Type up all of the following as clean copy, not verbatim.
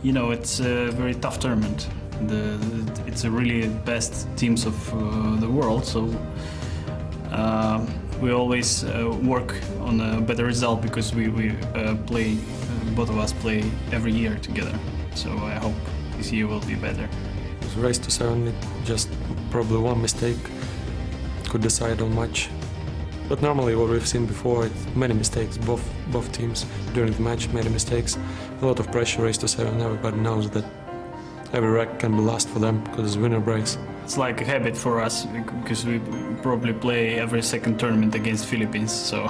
You know, it's a very tough tournament. It's a really best teams of the world, so we always work on a better result because we play, both of us play every year together. So I hope this year will be better. It was race to 7, it just probably one mistake could decide on much. But normally what we've seen before, many mistakes, both teams during the match made mistakes. A lot of pressure, race to 7, everybody knows that every rack can be lost for them because it's winner breaks. It's like a habit for us because we probably play every second tournament against Philippines, so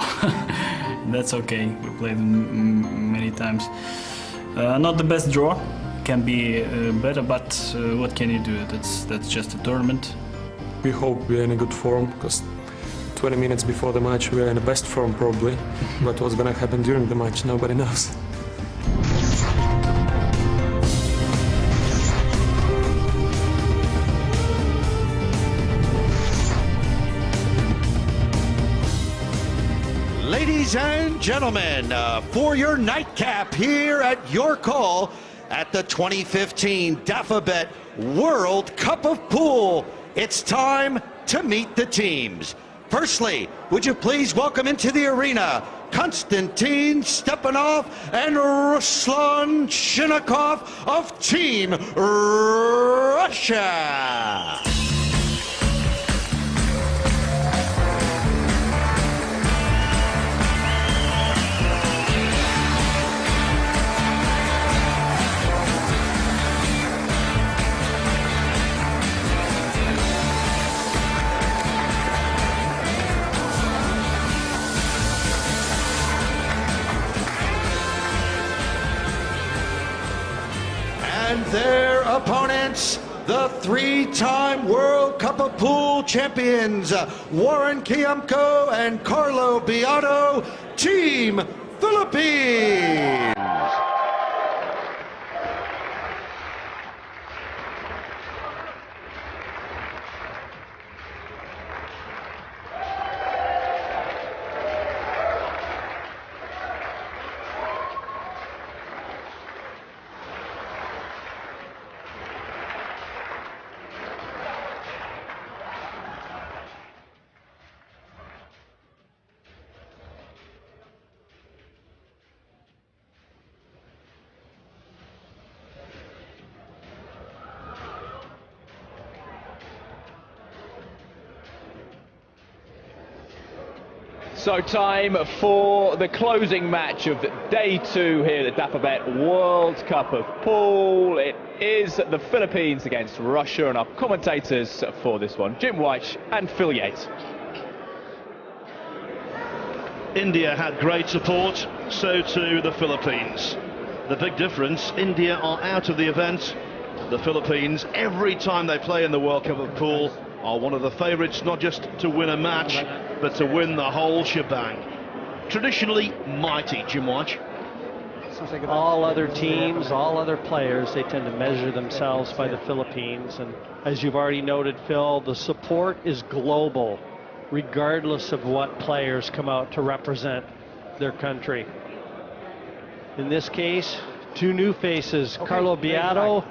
that's okay. We played them many times. Not the best draw, can be better, but what can you do? That's just a tournament. We hope we're in a good form because 20 minutes before the match we are in the best form probably, but what's gonna happen during the match, nobody knows. Ladies and gentlemen, for your nightcap here at your call at the 2015 DAFABET World Cup of Pool, it's time to meet the teams. Firstly, would you please welcome into the arena Konstantin Stepanov and Ruslan Shinakov of Team Russia. And their opponents, the three-time World Cup of Pool champions, Warren Kiamko and Carlo Beato, Team Philippines. So time for the closing match of day 2 here at the DAFABET World Cup of Pool. It is the Philippines against Russia, and our commentators for this one, Jim White and Phil Yates. India had great support, so too the Philippines. The big difference, India are out of the event. The Philippines, every time they play in the World Cup of Pool, are one of the favourites not just to win a match, but to win the whole shebang. Traditionally mighty, Jim White. All other teams, all other players, they tend to measure themselves by the Philippines. And as you've already noted, Phil, the support is global, regardless of what players come out to represent their country. In this case, two new faces, okay, Carlo Beato,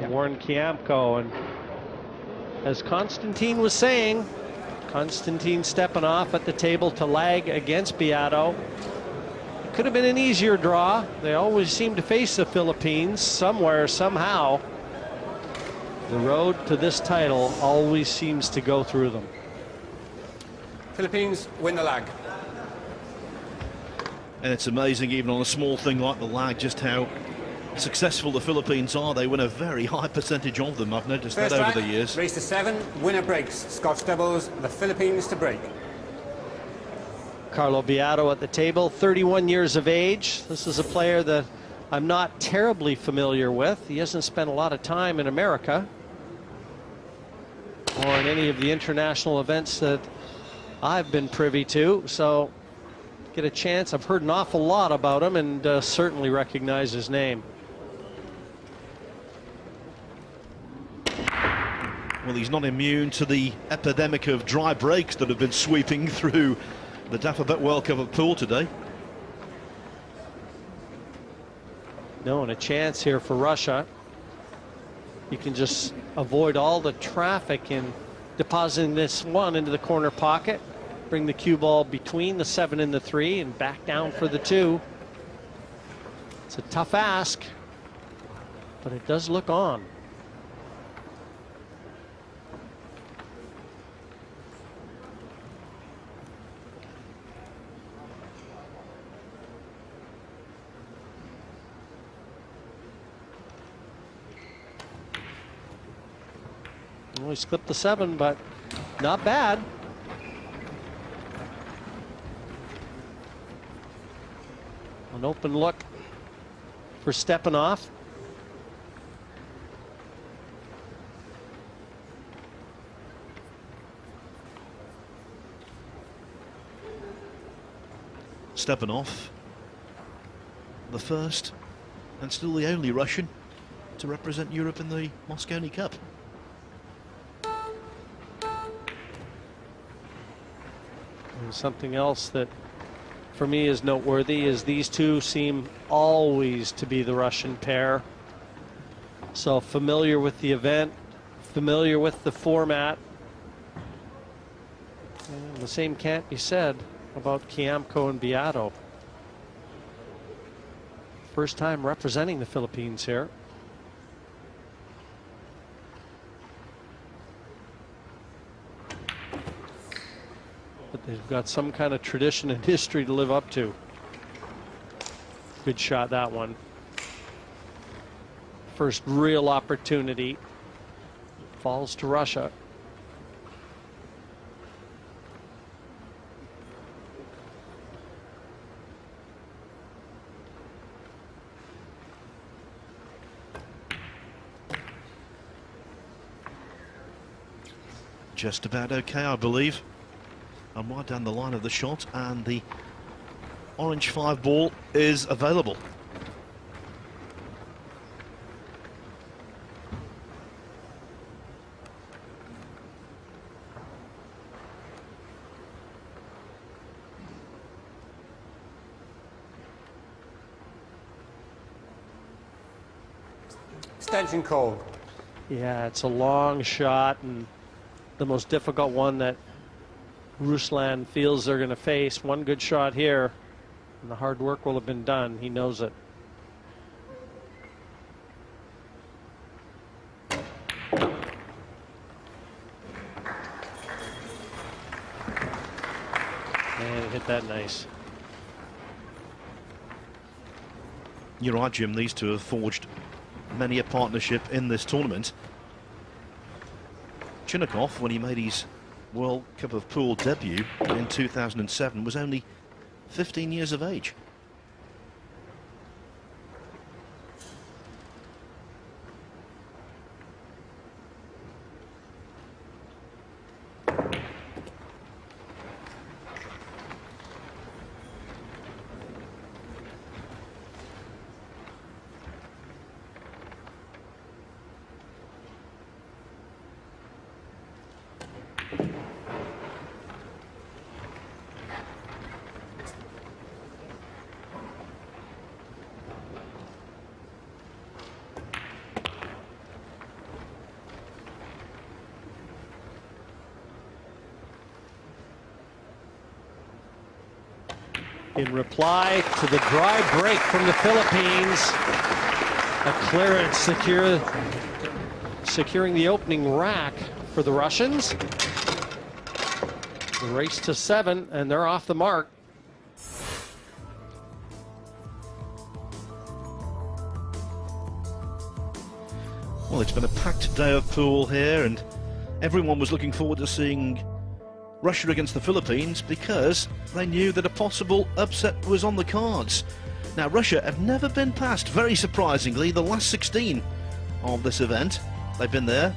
Warren Kiamko. And as Konstantin was saying, Konstantin Stepanov at the table to lag against Beato. It could have been an easier draw. They always seem to face the Philippines somewhere, somehow. The road to this title always seems to go through them. Philippines win the lag. And it's amazing, even on a small thing like the lag, just how successful the Philippines are. They win a very high percentage of them. I've noticed that over the years. Race to 7, winner breaks. Scotch doubles, the Philippines to break. Carlo Beato at the table, 31 years of age. This is a player that I'm not terribly familiar with. He hasn't spent a lot of time in America or in any of the international events that I've been privy to. So get a chance. I've heard an awful lot about him and certainly recognize his name. Well, he's not immune to the epidemic of dry breaks that have been sweeping through the DAFABET World Cup of Pool today. No, and a chance here for Russia. You can just avoid all the traffic in depositing this one into the corner pocket. Bring the cue ball between the 7 and the 3 and back down for the 2. It's a tough ask, but it does look on. Well, he slipped the 7, but not bad. An open look for Stepanov. Stepanov, the first and still the only Russian to represent Europe in the Mosconi Cup. And something else that for me is noteworthy is these two seem always to be the Russian pair. So familiar with the event, familiar with the format. And the same can't be said about Kiamko and Beato. First time representing the Philippines here. But they've got some kind of tradition and history to live up to. Good shot, that one. First real opportunity. Falls to Russia. Just about okay, I believe. I'm right down the line of the shot, and the orange 5 ball is available. Extension called. Yeah, it's a long shot and the most difficult one that Ruslan feels they're going to face. One good shot here, and the hard work will have been done. He knows it. And hit that nice. You're right, Jim. These two have forged many a partnership in this tournament. Chinnikov, when he made his World Cup of Pool debut in 2007, was only 15 years of age. In reply to the dry break from the Philippines, a clearance securing the opening rack for the Russians. The race to 7, and they're off the mark. Well, it's been a packed day of pool here, and everyone was looking forward to seeing Russia against the Philippines because they knew that a possible upset was on the cards. Now, Russia have never been past, very surprisingly, the last 16 of this event. They've been there,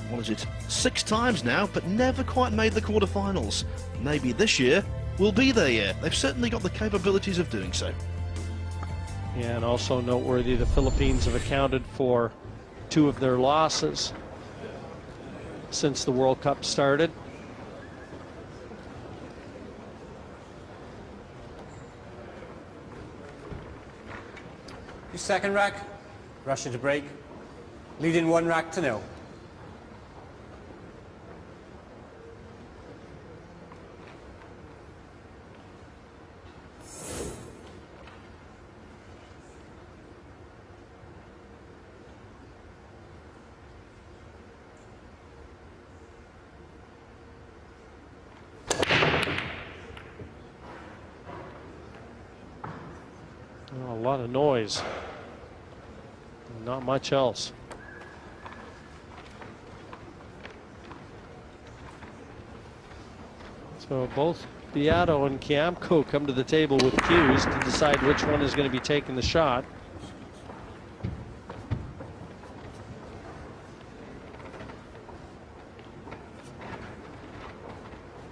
what is it, 6 times now, but never quite made the quarterfinals. Maybe this year will be their year. They've certainly got the capabilities of doing so. Yeah, and also noteworthy, the Philippines have accounted for 2 of their losses since the World Cup started. Your second rack, Russia to break. Leading 1 rack to 0. A lot of noise. Not much else. So both Beato and Kiamko come to the table with cues to decide which one is going to be taking the shot.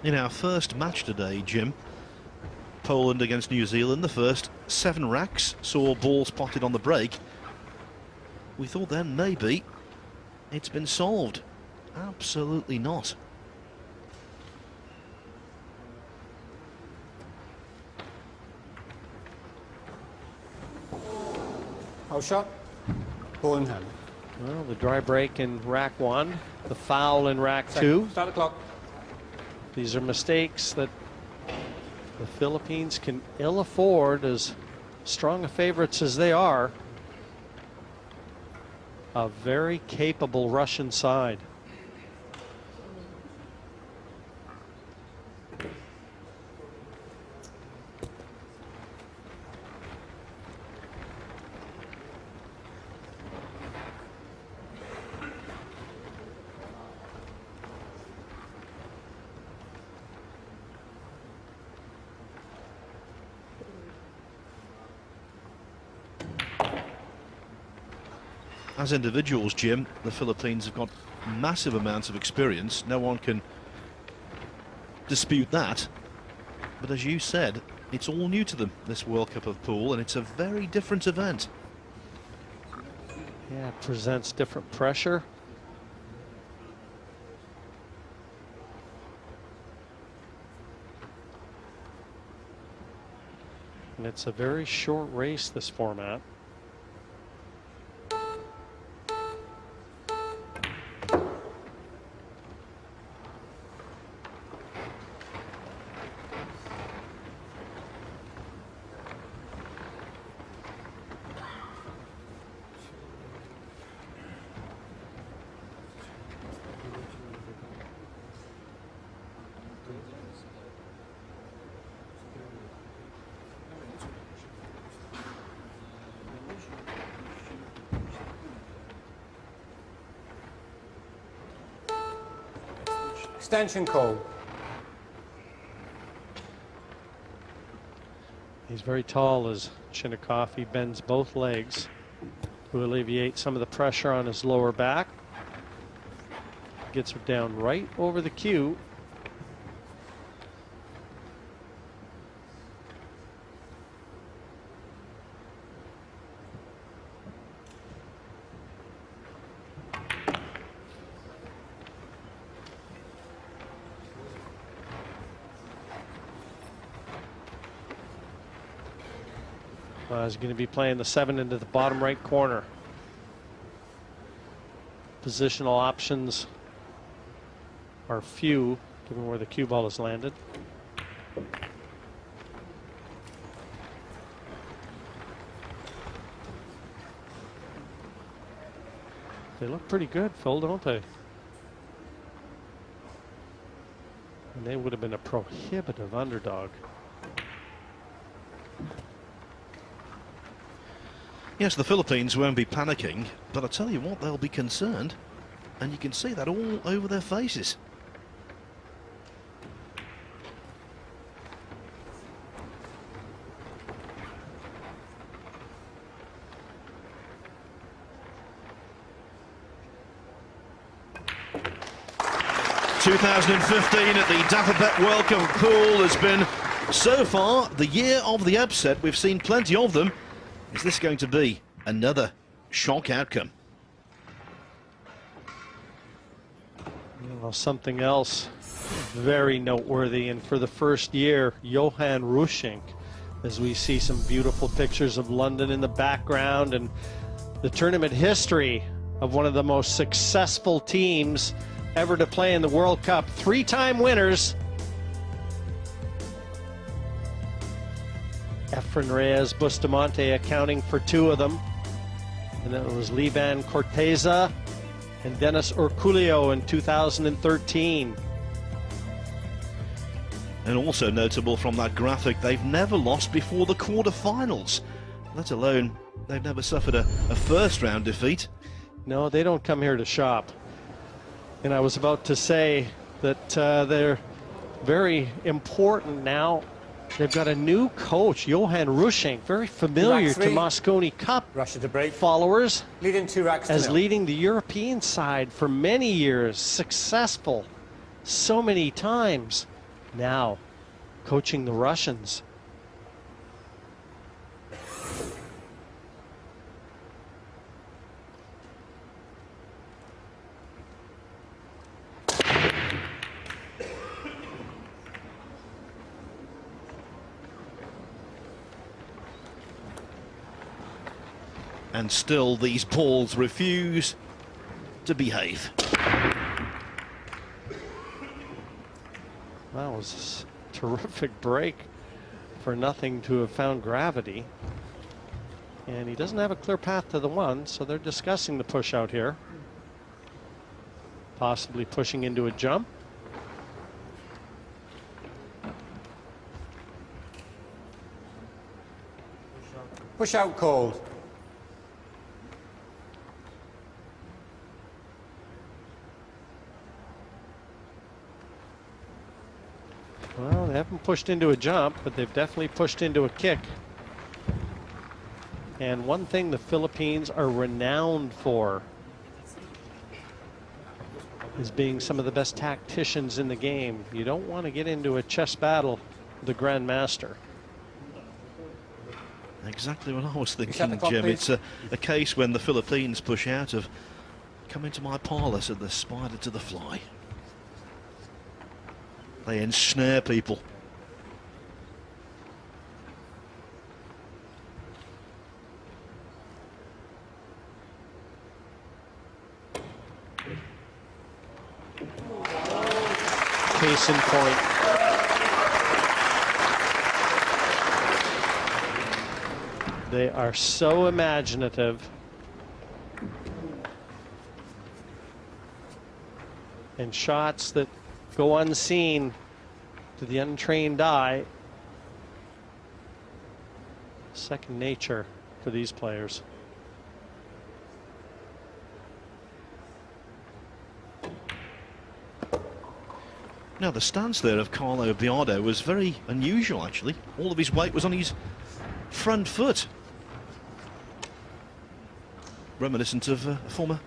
In our first match today, Jim, Poland against New Zealand, the first 7 racks saw ball spotted on the break. We thought then maybe it's been solved. Absolutely not. House shot. Ball in hand. Well, the dry break in rack 1, the foul in rack 2. Start the clock. These are mistakes that the Philippines can ill afford, as strong a favorites as they are. A very capable Russian side. As individuals, Jim, the Philippines have got massive amounts of experience. No one can dispute that. But as you said, it's all new to them, this World Cup of Pool, and it's a very different event. Yeah, it presents different pressure. And it's a very short race, this format. Extension call. He's very tall, as Chinnikov. He bends both legs to alleviate some of the pressure on his lower back. Gets her down right over the cue. He's going to be playing the 7 into the bottom right corner. Positional options are few, given where the cue ball has landed. They look pretty good, Phil, don't they? And they would have been a prohibitive underdog. Yes, the Philippines won't be panicking, but I tell you what, they'll be concerned, and you can see that all over their faces. ...2015 at the Dapperbet World Cup of Pool has been, so far, the year of the upset. We've seen plenty of them. Is this going to be another shock outcome? Well, something else very noteworthy, and for the first year, Johan Rushink as we see some beautiful pictures of London in the background and the tournament history of one of the most successful teams ever to play in the World Cup. 3-time winners. Efren Reyes Bustamante accounting for 2 of them. And then it was Livan Corteza and Dennis Urculio in 2013. And also notable from that graphic, they've never lost before the quarterfinals, let alone they've never suffered a first round defeat. No, they don't come here to shop. And I was about to say that they're very important now. They've got a new coach, Johan Rushing, very familiar to Mosconi Cup Russia to break. followers, Leading 2 racks as to 0. leading the European side for many years, successful so many times. Now coaching the Russians. And still these balls refuse to behave. That was a terrific break for nothing to have found gravity. And he doesn't have a clear path to the 1, so they're discussing the push out here. Possibly pushing into a jump. Push out called. Well, they haven't pushed into a jump, but they've definitely pushed into a kick. And one thing the Philippines are renowned for is being some of the best tacticians in the game. You don't want to get into a chess battle with the Grand Master. Exactly what I was thinking, Jim. It's a case when the Philippines push out of come into my parlour, said the spider to the fly. They ensnare people. Case in point. They are so imaginative. And shots that go unseen to the untrained eye. Second nature for these players. Now the stance there of Carlo Biardo was very unusual actually. All of his weight was on his front foot. Reminiscent of a former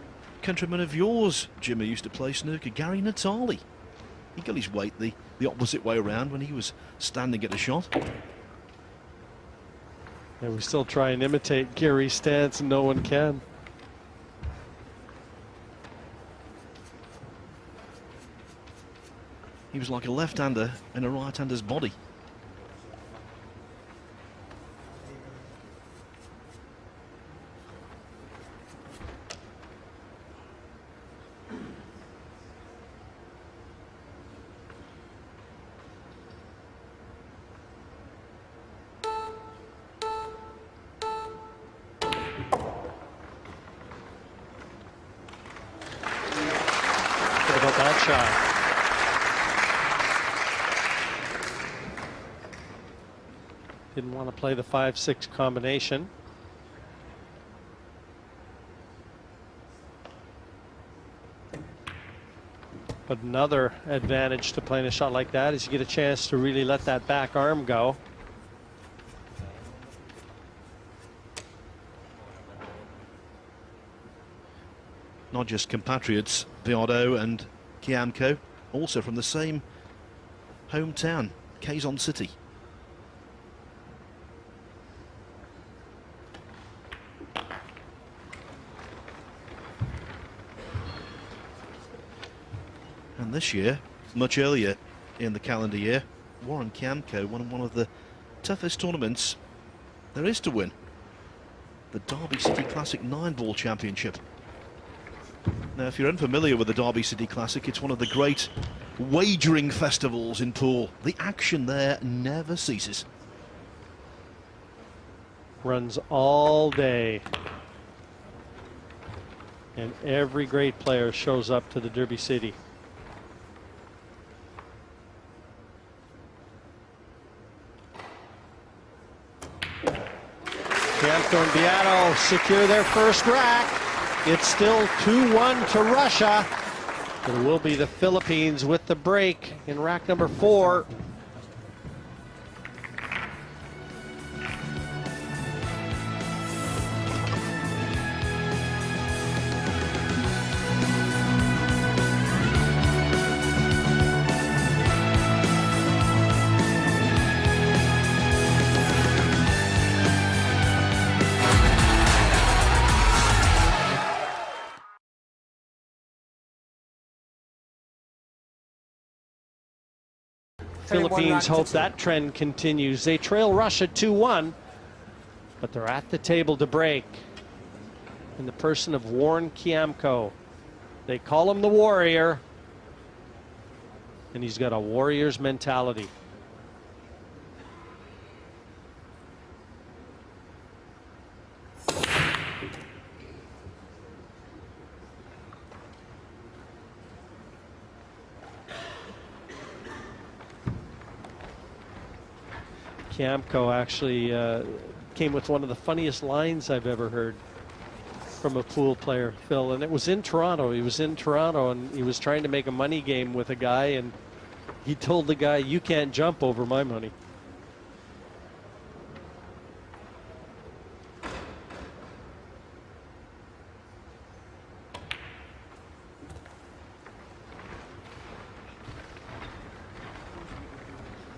countryman of yours, Jim, who used to play snooker, Gary Natali. He got his weight the opposite way around when he was standing at a shot. And we still try and imitate Gary's stance, and no one can. He was like a left-hander in a right-hander's body. What about that shot? Didn't want to play the 5-6 combination. But another advantage to playing a shot like that is you get a chance to really let that back arm go. Not just compatriots, Biardo and Kiamko, also from the same hometown, Quezon City. And this year, much earlier in the calendar year, Warren Kiamko won one of the toughest tournaments there is to win. The Derby City Classic 9-ball championship. Now, if you're unfamiliar with the Derby City Classic, it's one of the great wagering festivals in pool. The action there never ceases. Runs all day. And every great player shows up to the Derby City. Camco and Beato secure their first rack. It's still 2-1 to Russia. It will be the Philippines with the break in rack number 4. Philippines hope that trend continues. They trail Russia 2-1, but they're at the table to break in the person of Warren Kiamko. They call him the Warrior, and he's got a Warrior's mentality. Kiamko actually came with one of the funniest lines I've ever heard from a pool player, Phil, and it was in Toronto. He was in Toronto and he was trying to make a money game with a guy, and he told the guy, "You can't jump over my money."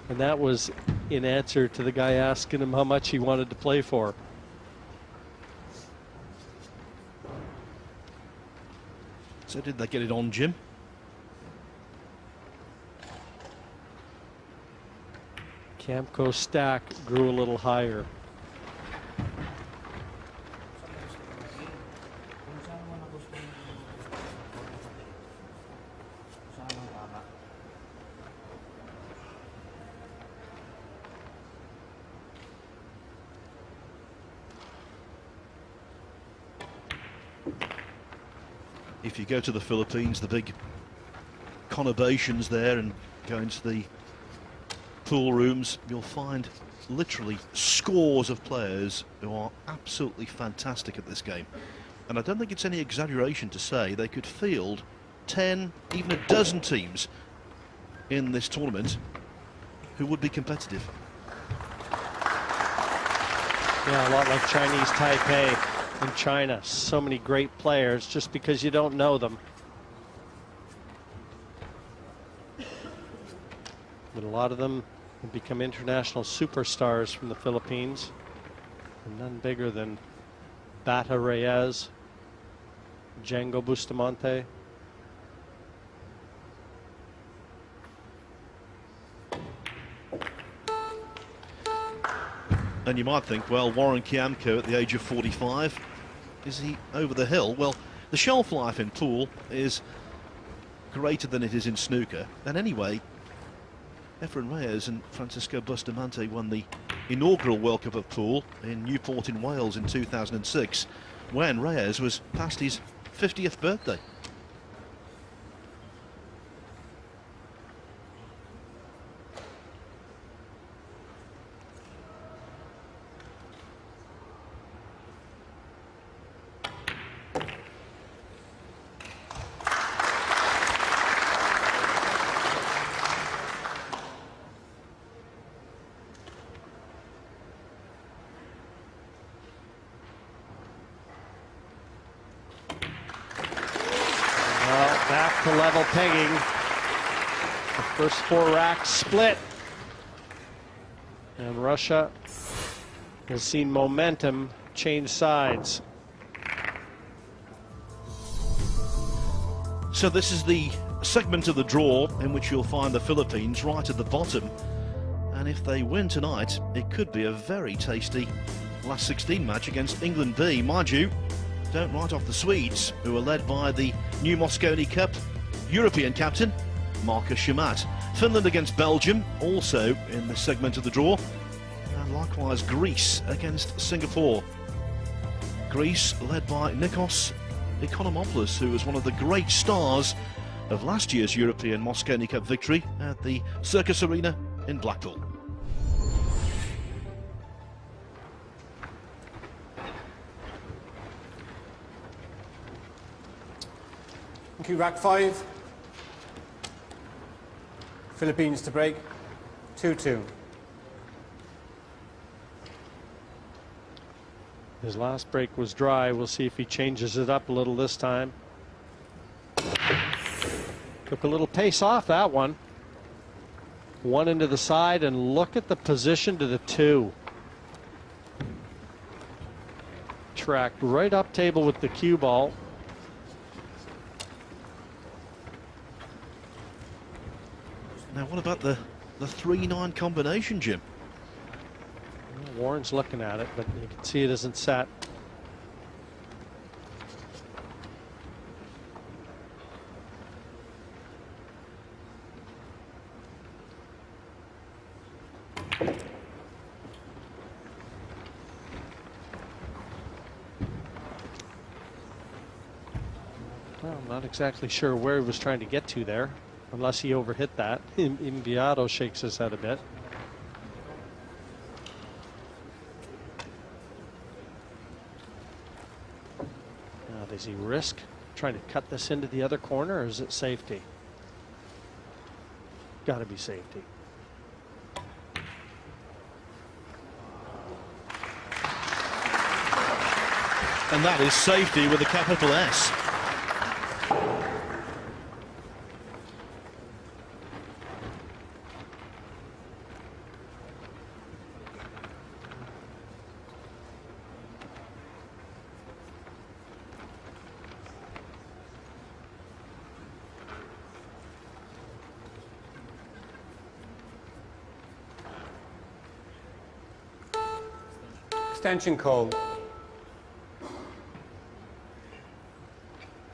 And that was in answer to the guy asking him how much he wanted to play for. So did they get it on, Jim? Camco's stack grew a little higher. If you go to the Philippines, the big conurbations there, and go into the pool rooms, you'll find literally scores of players who are absolutely fantastic at this game. And I don't think it's any exaggeration to say they could field 10, even a dozen teams in this tournament who would be competitive. Yeah, a lot like Chinese Taipei in China. So many great players just because you don't know them. But a lot of them have become international superstars from the Philippines. And none bigger than Bata Reyes, Django Bustamante. And you might think, well, Warren Kiamko at the age of 45, is he over the hill? Well, the shelf life in pool is greater than it is in snooker. And anyway, Efren Reyes and Francisco Bustamante won the inaugural World Cup of Pool in Newport in Wales in 2006, when Reyes was past his 50th birthday. Back to level pegging. The first 4 racks split. And Russia has seen momentum change sides. So this is the segment of the draw in which you'll find the Philippines right at the bottom. and if they win tonight, it could be a very tasty last 16 match against England B. Mind you, don't write off the Swedes, who are led by the new Mosconi Cup European captain, Marcus Shamat. Finland against Belgium, also in this segment of the draw. And likewise Greece against Singapore. Greece led by Nikos Economopoulos, who was one of the great stars of last year's European Mosconi Cup victory at the Circus Arena in Blackpool. Thank you, rack 5. Philippines to break, 2-2. His last break was dry. We'll see if he changes it up a little this time. Took a little pace off that one. One into the side, and look at the position to the 2. Tracked right up table with the cue ball. Now, what about the 3-9 combination, Jim? Warren's looking at it, but you can see it isn't set. Well, I'm not exactly sure where he was trying to get to there, unless he overhit that. Beato shakes his head a bit. Now, does he risk trying to cut this into the other corner, or is it safety? Got to be safety. And that is safety with a capital S. Extension call.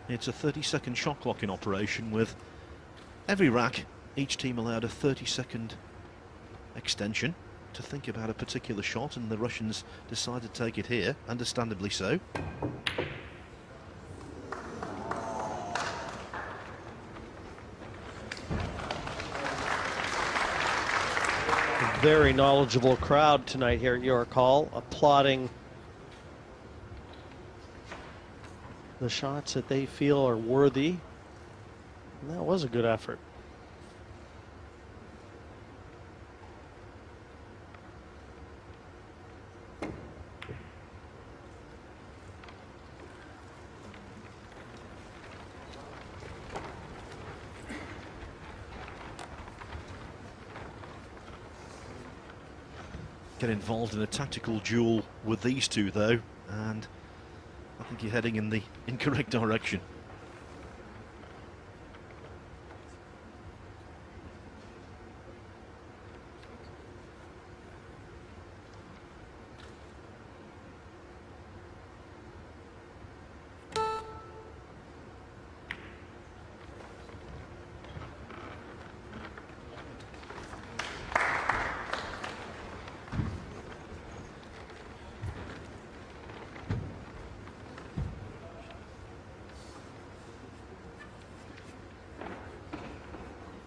It's a 30-second shot clock in operation, with every rack, each team allowed a 30-second extension to think about a particular shot, and the Russians decided to take it here, understandably so. Very knowledgeable crowd tonight here at York Hall, applauding the shots that they feel are worthy. And that was a good effort. Get involved in a tactical duel with these two, though, and I think you're heading in the incorrect direction.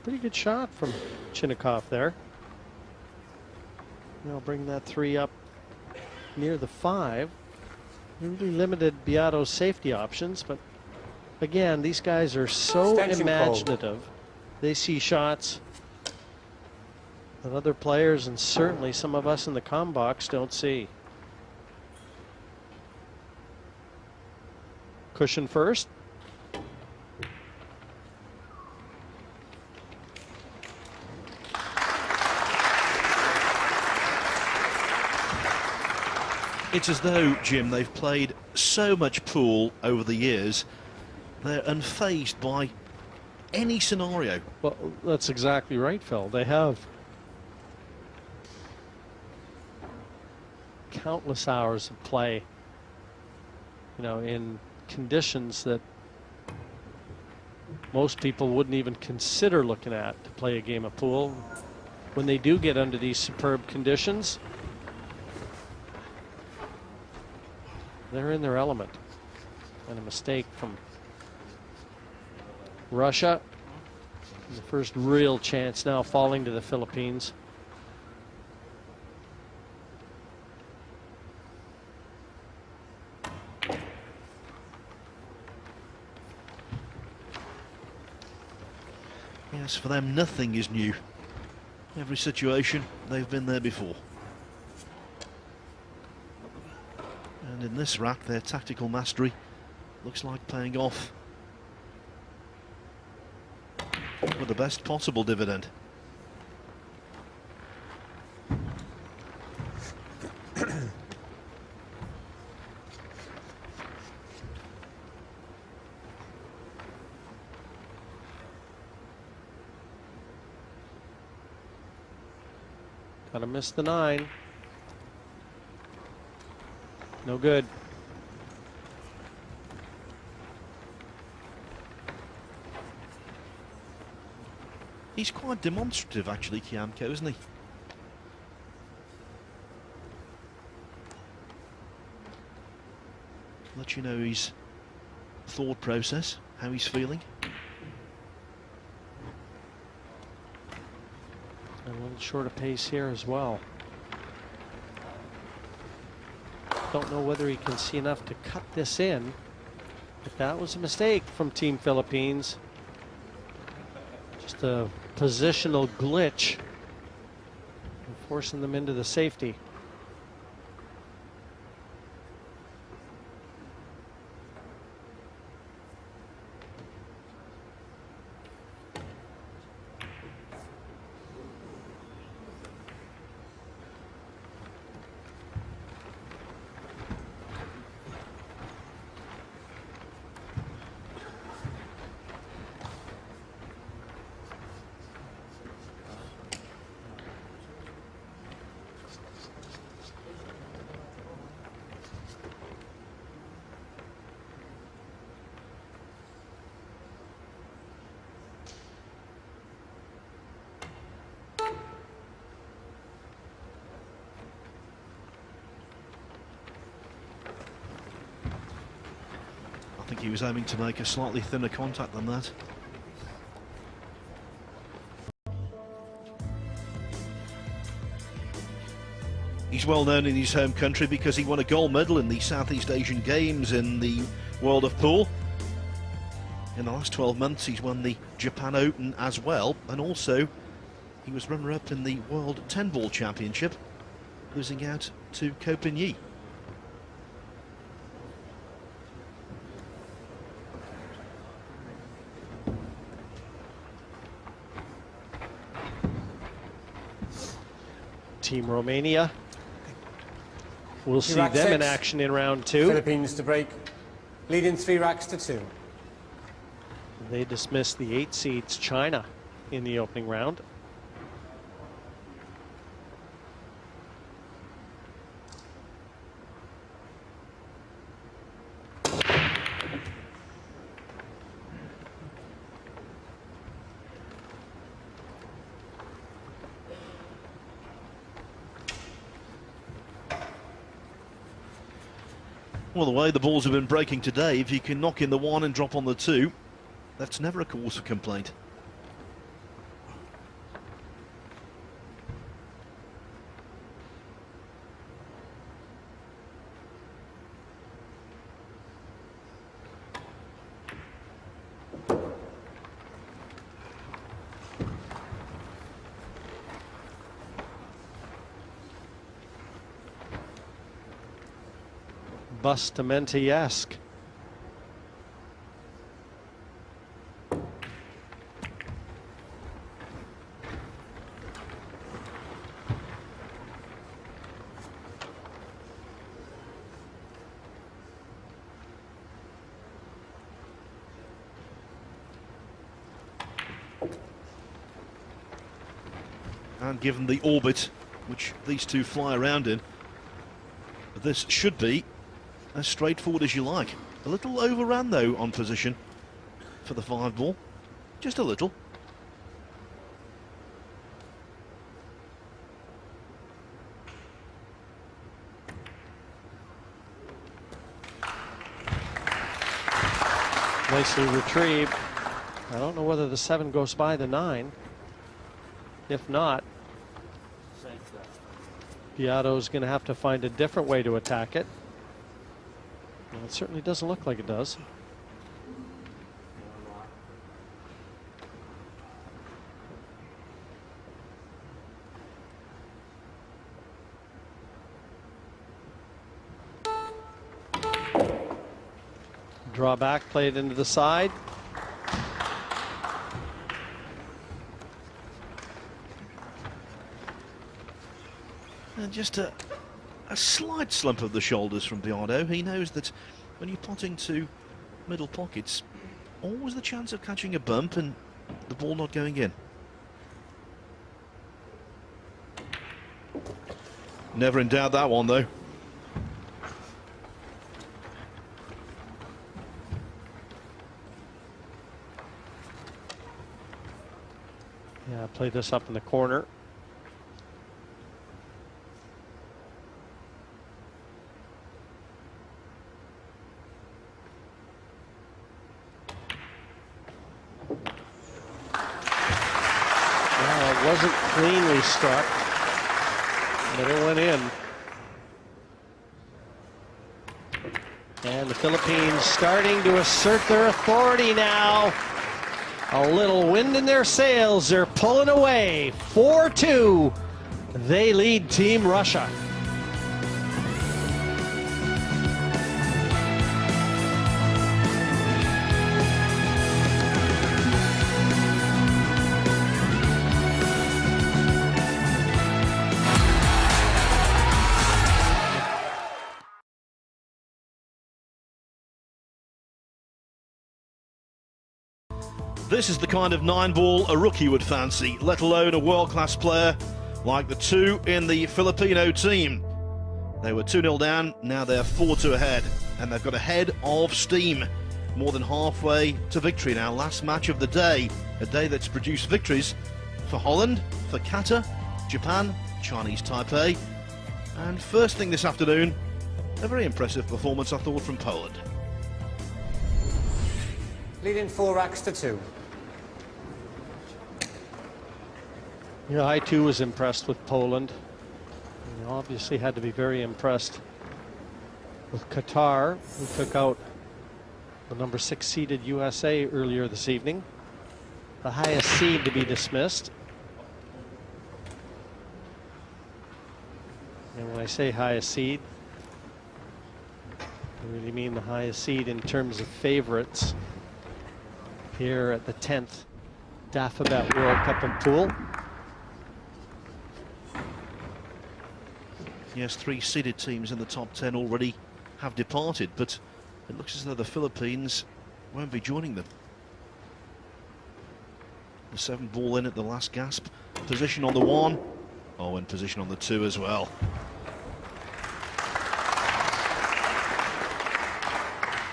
Pretty good shot from Chinnikov there. Now bring that 3 up near the 5. Really limited Beato's safety options, but again, these guys are so imaginative. They see shots that other players, and certainly some of us in the comm box, don't see. Cushion first. It's as though, Jim, they've played so much pool over the years, they're unfazed by any scenario. Well, that's exactly right, Phil. They have countless hours of play, you know, in conditions that most people wouldn't even consider looking at to play a game of pool. When they do get under these superb conditions, they're in their element. And a mistake from Russia. The first real chance now falling to the Philippines. Yes, for them nothing is new. Every situation, they've been there before. And in this rack, their tactical mastery looks like paying off with the best possible dividend. Gotta miss the 9. No good. He's quite demonstrative, actually, Kiamko, isn't he? Let you know his thought process, how he's feeling. A little short of pace here as well. Don't know whether he can see enough to cut this in, but that was a mistake from Team Philippines. Just a positional glitch, forcing them into the safety. I think he was aiming to make a slightly thinner contact than that. He's well known in his home country because he won a gold medal in the Southeast Asian Games in the world of pool. In the last 12 months he's won the Japan Open as well, and also he was runner-up in the World 10-Ball Championship, losing out to Ko Pin-Yi. Team Romania. We'll see Rack them 6. in action in round 2. Philippines to break, leading 3 racks to 2. They dismissed the 8 seeds China in the opening round. Well, the way the balls have been breaking today, if you can knock in the 1 and drop on the 2, that's never a cause for complaint. Bustamante-esque. And given the orbit which these two fly around in, this should be as straightforward as you like. A little overran though on position for the 5 ball, just a little. Nicely retrieved. I don't know whether the 7 goes by the 9. If not, Beato's going to have to find a different way to attack it. Well, it certainly doesn't look like it does. Draw back, play it into the side. And just a slight slump of the shoulders from Beato. He knows that when you're potting to middle pockets, always the chance of catching a bump and the ball not going in. Never in doubt that one though. Yeah, play this up in the corner. Wasn't cleanly struck, but it went in. And the Philippines starting to assert their authority now. A little wind in their sails. They're pulling away. 4-2. They lead Team Russia. This is the kind of 9-ball a rookie would fancy, let alone a world-class player like the 2 in the Filipino team. They were 2-0 down, now they're 4-2 ahead, and they've got a head of steam. More than halfway to victory now. Last match of the day, a day that's produced victories for Holland, for Qatar, Japan, Chinese Taipei, and first thing this afternoon, a very impressive performance, I thought, from Poland. Leading 4 racks to 2. You know, I too was impressed with Poland. And obviously had to be very impressed with Qatar, who took out the number 6 seeded USA earlier this evening. The highest seed to be dismissed. And when I say highest seed, I really mean the highest seed in terms of favorites here at the 10th Dafabet World Cup of Pool. Yes, 3 seeded teams in the top 10 already have departed, but it looks as though the Philippines won't be joining them. The 7 ball in at the last gasp. Position on the 1. Oh, and position on the 2 as well.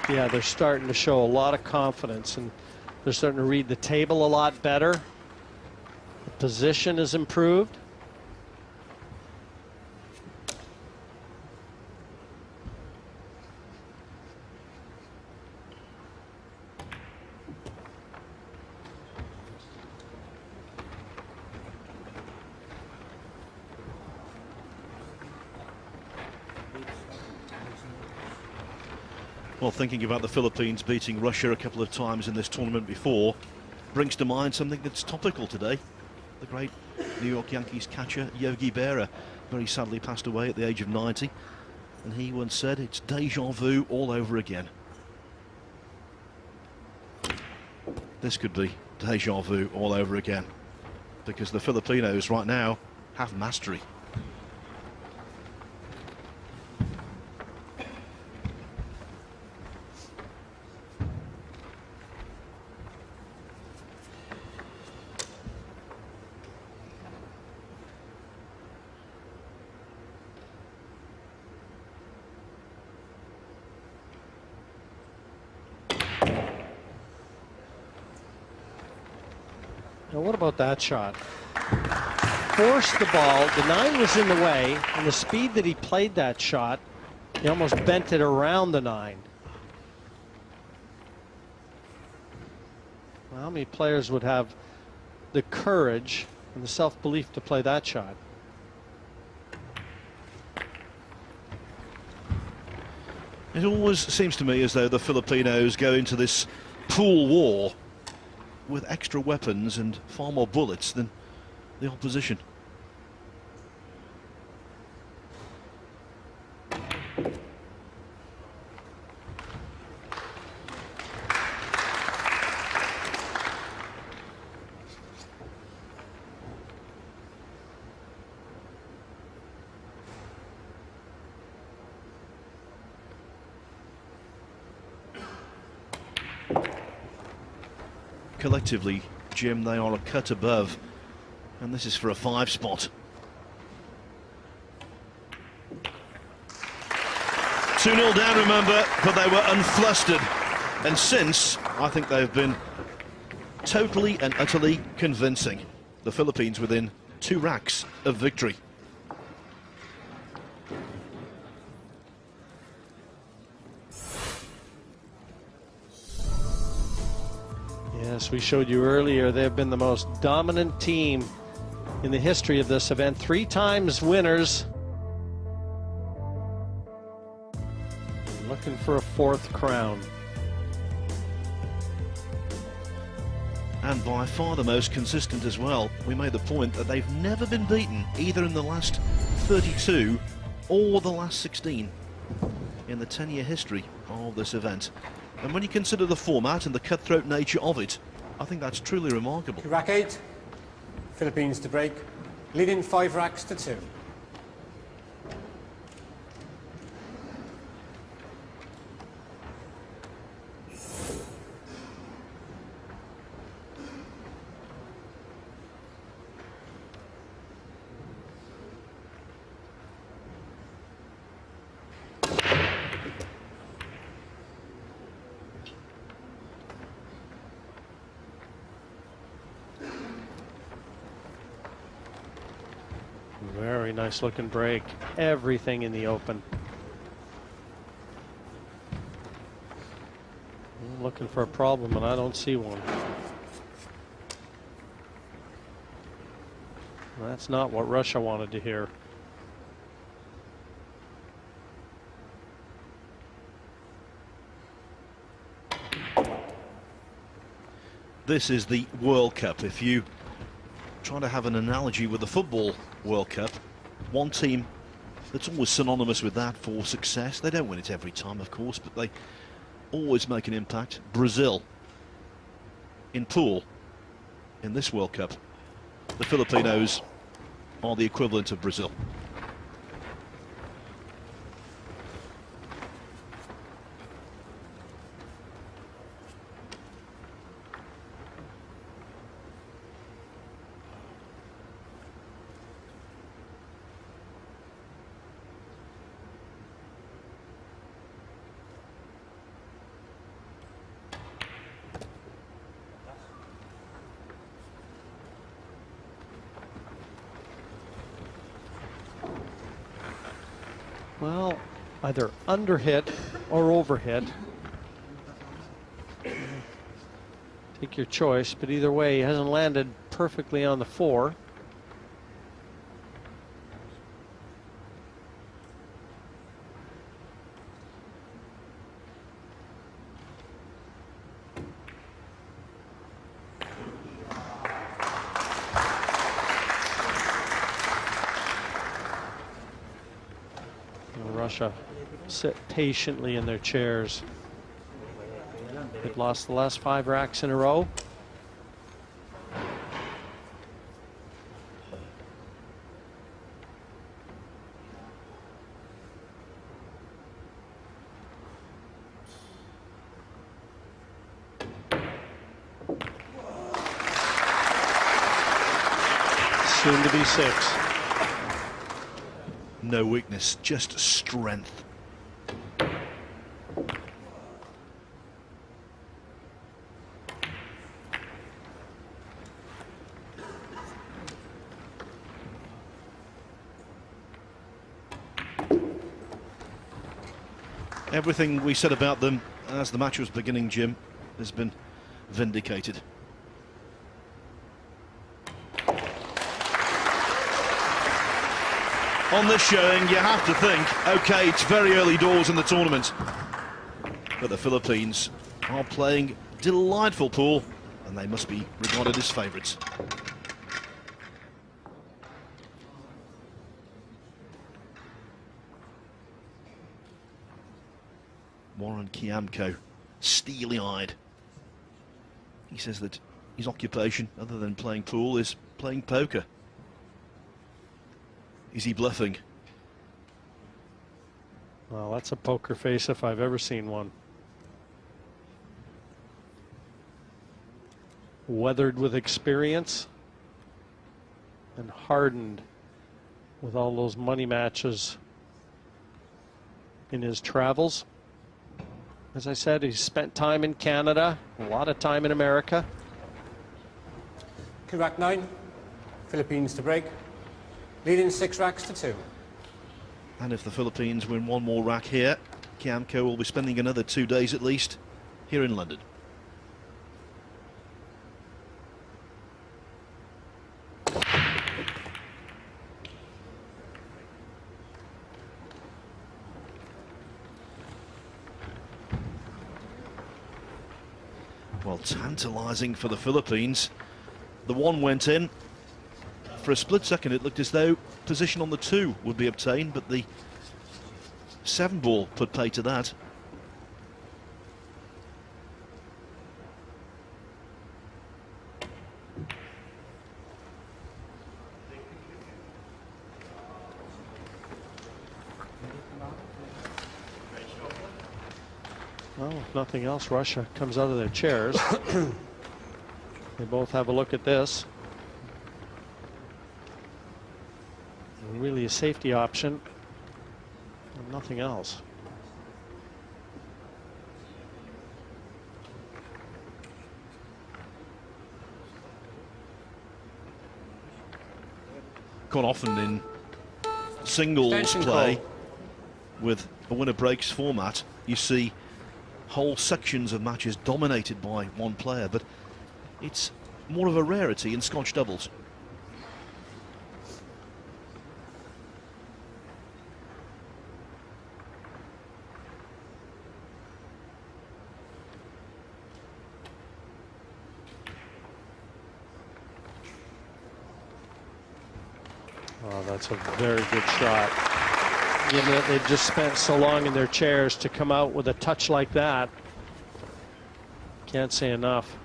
Yeah, they're starting to show a lot of confidence, and they're starting to read the table a lot better. The position has improved. Well, thinking about the Philippines beating Russia a couple of times in this tournament before brings to mind something that's topical today. The great New York Yankees catcher Yogi Berra very sadly passed away at the age of 90, and he once said it's deja vu all over again. This could be deja vu all over again, because the Filipinos right now have mastery. Now what about that shot? Forced the ball, the 9 was in the way, and the speed that he played that shot, he almost bent it around the 9. Well, how many players would have the courage and the self-belief to play that shot? It always seems to me as though the Filipinos go into this pool war with extra weapons and far more bullets than the opposition. Collectively, Jim, they are a cut above, and this is for a 5 spot. 2-0 down, remember, but they were unflustered, and since, I think they've been totally and utterly convincing. The Philippines within 2 racks of victory. Yes, we showed you earlier, they've been the most dominant team in the history of this event. 3 times winners. Looking for a 4th crown. And by far the most consistent as well. We made the point that they've never been beaten, either in the last 32 or the last 16 in the 10-year history of this event. And when you consider the format and the cutthroat nature of it, I think that's truly remarkable. Rack 8, Philippines to break, leading 5 racks to 2. Very nice looking break. Everything in the open. I'm looking for a problem and I don't see one. That's not what Russia wanted to hear. This is the World Cup. If you try to have an analogy with the Football World Cup, one team that's always synonymous with that for success, they don't win it every time, of course, but they always make an impact. Brazil in pool in this World Cup. The Filipinos are the equivalent of Brazil. Well, either under hit or over hit. Take your choice, but either way, he hasn't landed perfectly on the 4. Russia sit patiently in their chairs. They've lost the last 5 racks in a row. Soon to be 6. No weakness, just strength. Everything we said about them as the match was beginning, Jim, has been vindicated. On this showing, you have to think, okay, it's very early doors in the tournament, but the Philippines are playing delightful pool, and they must be regarded as favourites. Warren Kiamko, steely-eyed. He says that his occupation, other than playing pool, is playing poker. Is he bluffing? Well, that's a poker face if I've ever seen one. Weathered with experience and hardened with all those money matches in his travels. As I said, he's spent time in Canada, a lot of time in America. Rack 9, Philippines to break. Leading 6 racks to 2. And if the Philippines win one more rack here, Kiamko will be spending another 2 days at least here in London. Well, tantalising for the Philippines. The 1 went in. For a split second, it looked as though position on the 2 would be obtained, but the 7 ball put pay to that. Well, if nothing else, Russia comes out of their chairs. They both have a look at this. Really a safety option, and nothing else. Quite often in singles play with a winner breaks format, you see whole sections of matches dominated by one player, but it's more of a rarity in Scotch doubles. Oh, that's a very good shot. Given that they've just spent so long in their chairs, to come out with a touch like that, can't say enough.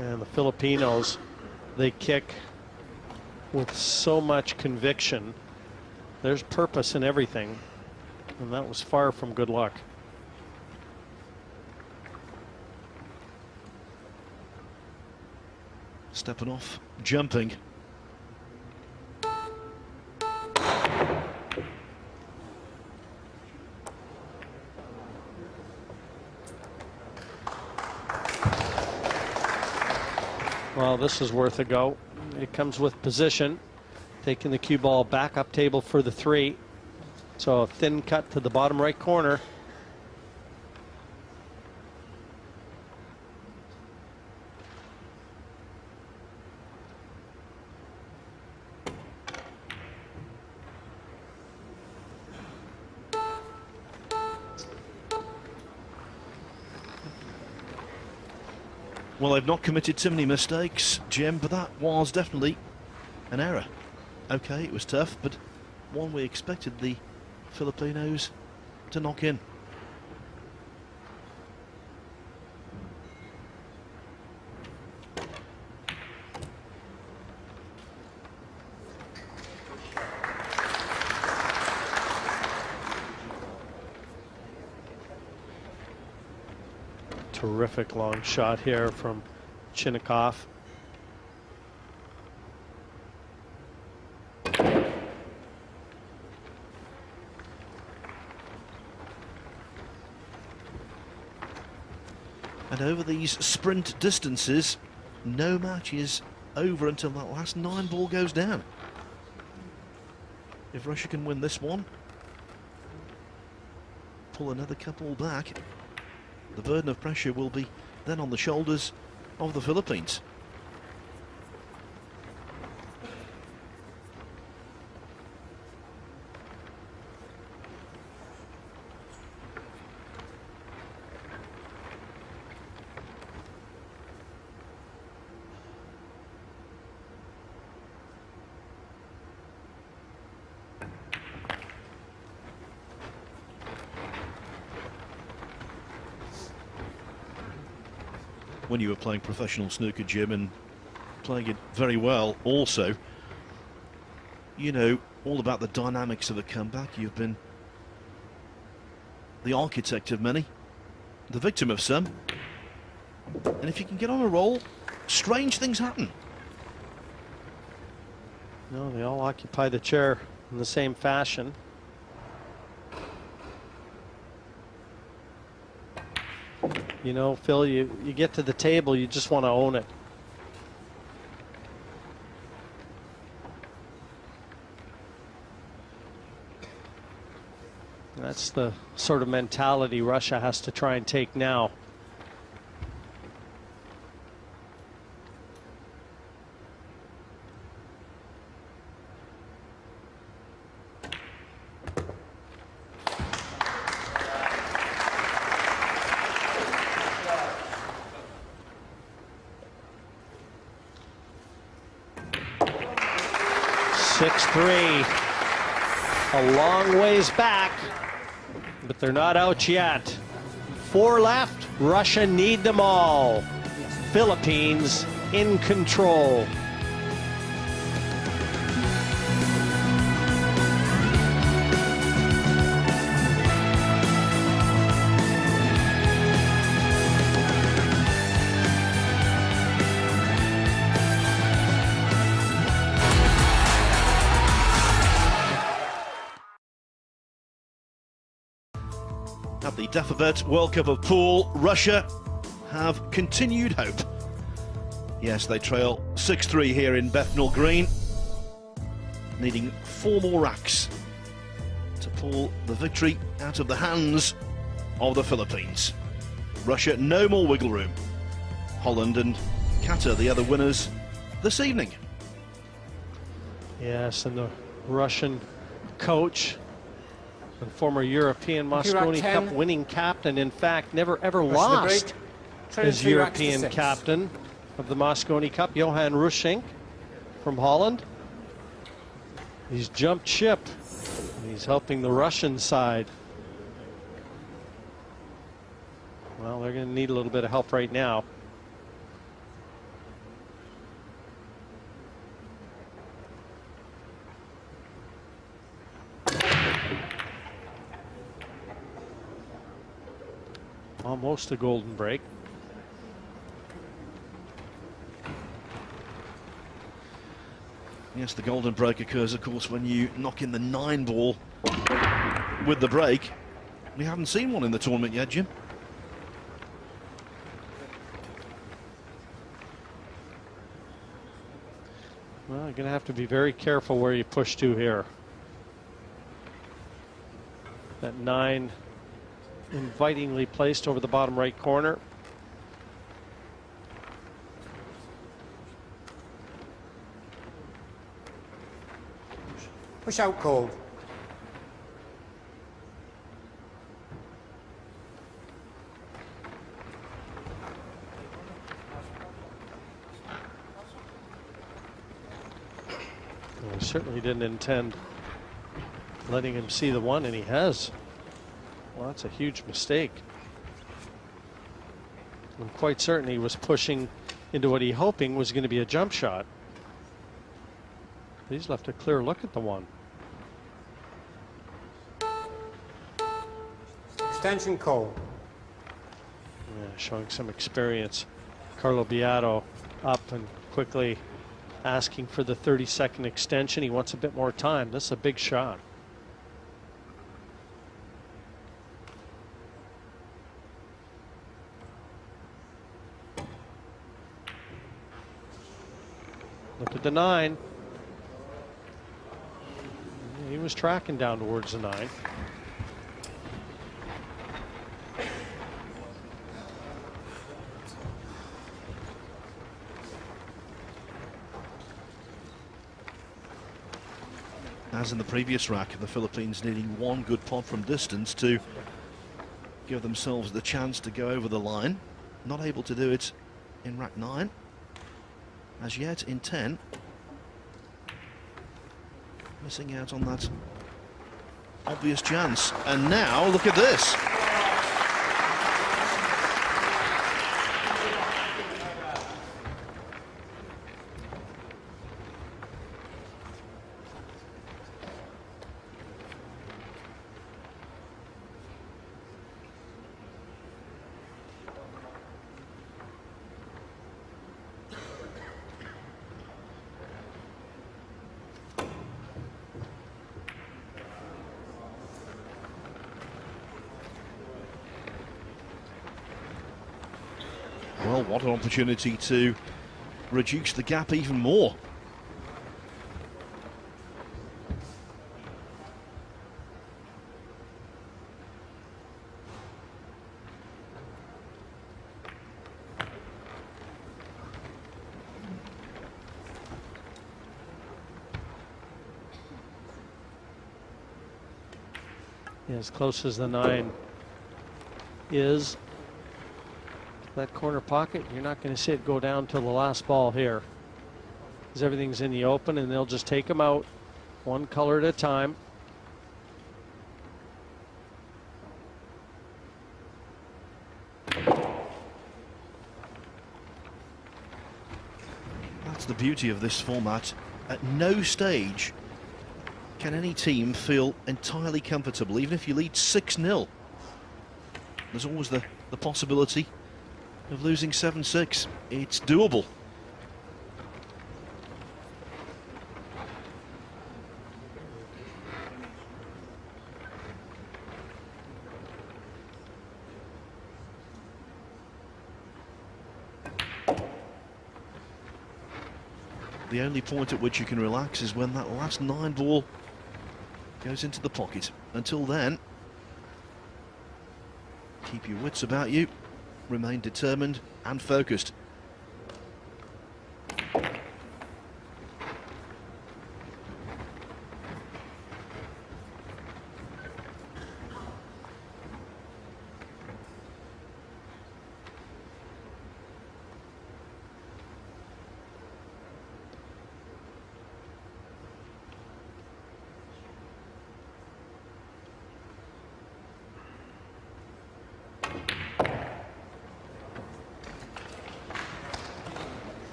And the Filipinos, they kick with so much conviction. There's purpose in everything, and that was far from good luck. Stepping off, jumping. Well, this is worth a go. It comes with position, taking the cue ball back up table for the 3. So a thin cut to the bottom right corner. Well, they've not committed too many mistakes, Jim, but that was definitely an error. Okay, it was tough, but one we expected the Filipinos to knock in. Terrific long shot here from Chinnikov. And over these sprint distances, no match is over until that last 9 ball goes down. If Russia can win this one, pull another couple back, the burden of pressure will be then on the shoulders of the Philippines. When you were playing professional snooker, Jim, and playing it very well also, you know all about the dynamics of a comeback. You've been the architect of many, the victim of some, and if you can get on a roll, strange things happen. No, they all occupy the chair in the same fashion. You know, Phil, you get to the table, you just want to own it. That's the sort of mentality Russia has to try and take now. A long ways back, but they're not out yet. 4 left. Russia need them all. Philippines in control. At the Dafabet World Cup of Pool, Russia have continued hope. Yes, they trail 6-3 here in Bethnal Green, needing 4 more racks to pull the victory out of the hands of the Philippines. Russia, no more wiggle room. Holland and Qatar, the other winners this evening. Yes, and the Russian coach and former European Mosconi Cup winning captain, in fact, never ever lost as European captain of the Mosconi Cup, Johan Rushink from Holland. He's jumped ship. He's helping the Russian side. Well, they're going to need a little bit of help right now. Almost a golden break. Yes, the golden break occurs, of course, when you knock in the 9 ball with the break. We haven't seen one in the tournament yet, Jim. Well, you're going to have to be very careful where you push to here. That 9 invitingly placed over the bottom right corner. Push out cold. Well, he certainly didn't intend letting him see the 1, and he has. Well, that's a huge mistake. I'm quite certain he was pushing into what he hoping was going to be a jump shot. He's left a clear look at the 1. Extension cold. showing some experience. Carlo Beato up and quickly asking for the 30-second extension. He wants a bit more time. This is a big shot. Look at the 9. He was tracking down towards the 9. As in the previous rack, the Philippines needing one good pot from distance to give themselves the chance to go over the line. Not able to do it in rack 9. As yet in 10. Missing out on that obvious chance. And now look at this. Well, what an opportunity to reduce the gap even more. As close as the 9 is, that corner pocket, you're not going to see it go down till the last ball here, because everything's in the open and they'll just take them out one color at a time. That's the beauty of this format. At no stage can any team feel entirely comfortable, even if you lead 6-0. There's always the possibility of losing 7-6. It's doable. The only point at which you can relax is when that last 9 ball goes into the pocket. Until then, keep your wits about you. Remain determined and focused.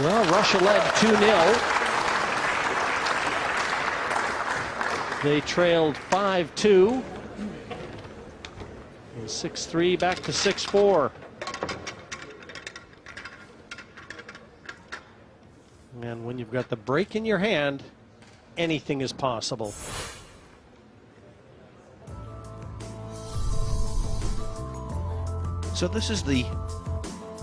Well, Russia led 2-0. They trailed 5-2. 6-3 back to 6-4. And when you've got the break in your hand, anything is possible. So this is the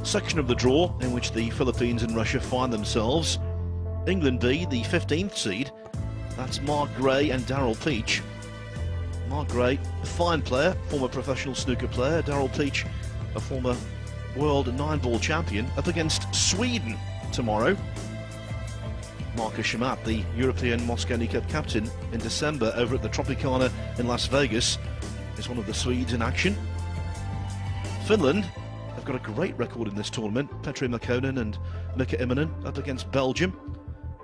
section of the draw in which the Philippines and Russia find themselves. England B, the 15th seed. That's Mark Gray and Darryl Peach. Mark Gray, a fine player, former professional snooker player. Darryl Peach, a former world 9-ball champion, up against Sweden tomorrow. Marcus Shamat, the European Mosconi Cup captain in December over at the Tropicana in Las Vegas, is one of the Swedes in action. Finland have got a great record in this tournament. Petri Makkonen and Mika Immonen up against Belgium.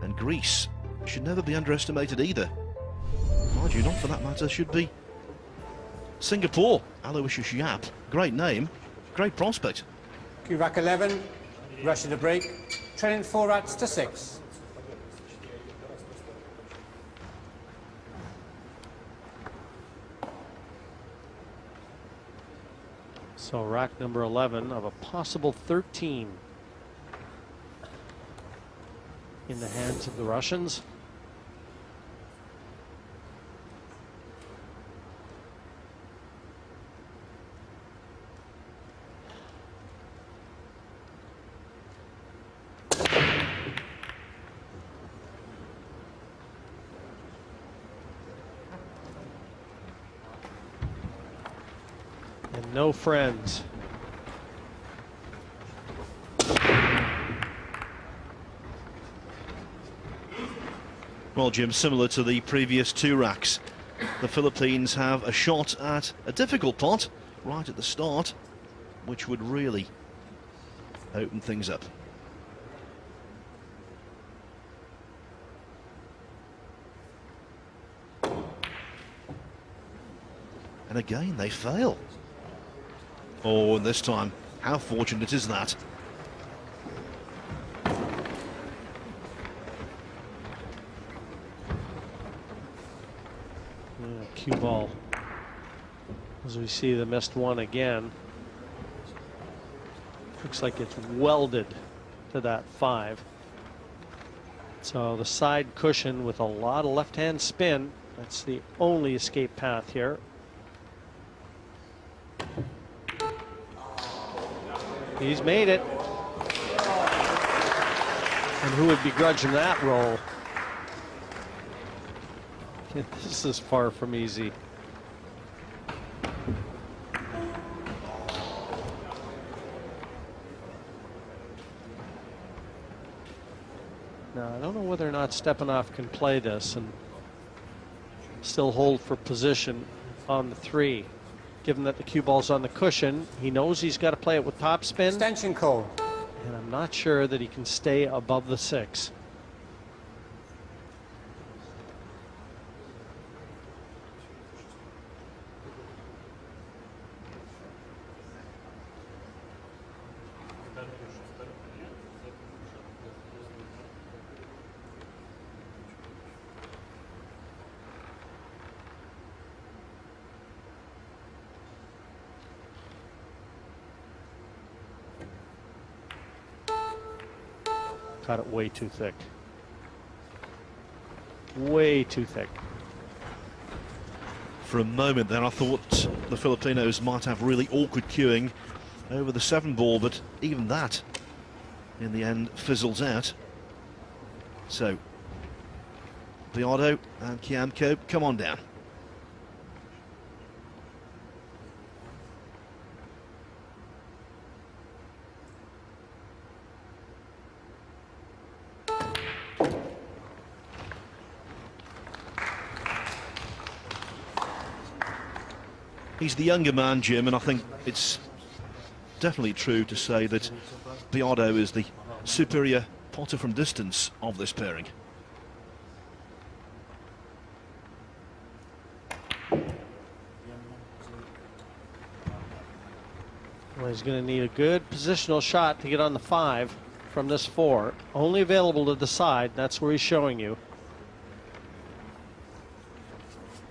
And Greece should never be underestimated either. Mind you, not for that matter, should be Singapore. Aloysius Yap, great name, great prospect. Rack 11, Russia to break, trailing 4 rats to 6. So rack number 11 of a possible 13 in the hands of the Russians. And no friends. Well, Jim, similar to the previous two racks, the Philippines have a shot at a difficult pot right at the start, which would really open things up. And again, they fail. Oh, and this time, how fortunate is that? Cue ball. As we see the missed one again. Looks like it's welded to that 5. So the side cushion with a lot of left-hand spin. That's the only escape path here. He's made it. And who would begrudge him that roll? This is far from easy. Now, I don't know whether or not Stepanov can play this and still hold for position on the 3. Given that the cue ball's on the cushion, he knows he's got to play it with topspin. Extension code. And I'm not sure that he can stay above the 6. Got it way too thick. Way too thick. For a moment then I thought the Filipinos might have really awkward cueing over the 7 ball, but even that in the end fizzles out. So Biardo and Kiamko, come on down. He's the younger man, Jim, and I think it's definitely true to say that Biardo is the superior potter from distance of this pairing. Well, he's going to need a good positional shot to get on the 5 from this 4. Only available to the side. That's where he's showing you.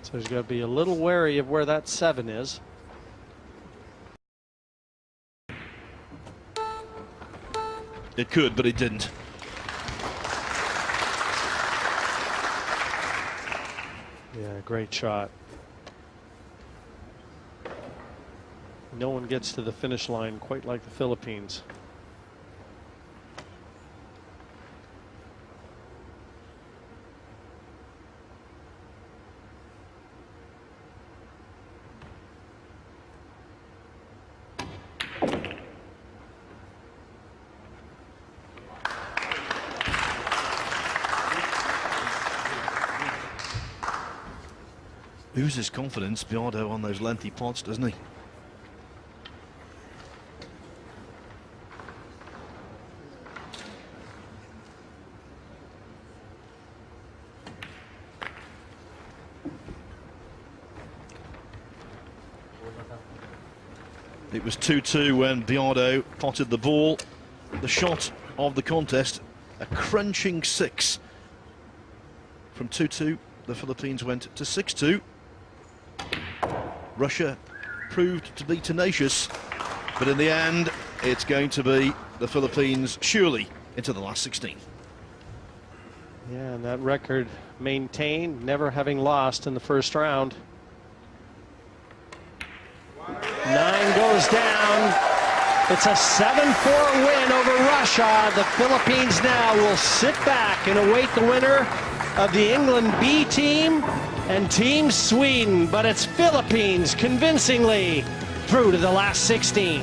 So he's got to be a little wary of where that 7 is. It could, but it didn't. Yeah, great shot. No one gets to the finish line quite like the Philippines. Loses confidence, Biardo, on those lengthy pots, doesn't he? It was 2-2 when Biardo potted the ball. The shot of the contest, a crunching 6. From 2-2, the Philippines went to 6-2. Russia proved to be tenacious, But in the end, it's going to be the Philippines surely into the last 16. Yeah, and that record maintained, never having lost in the first round. 9 goes down. It's a 7-4 win over Russia. The Philippines now will sit back and await the winner of the England B team and Team Sweden. But it's Philippines convincingly through to the last 16.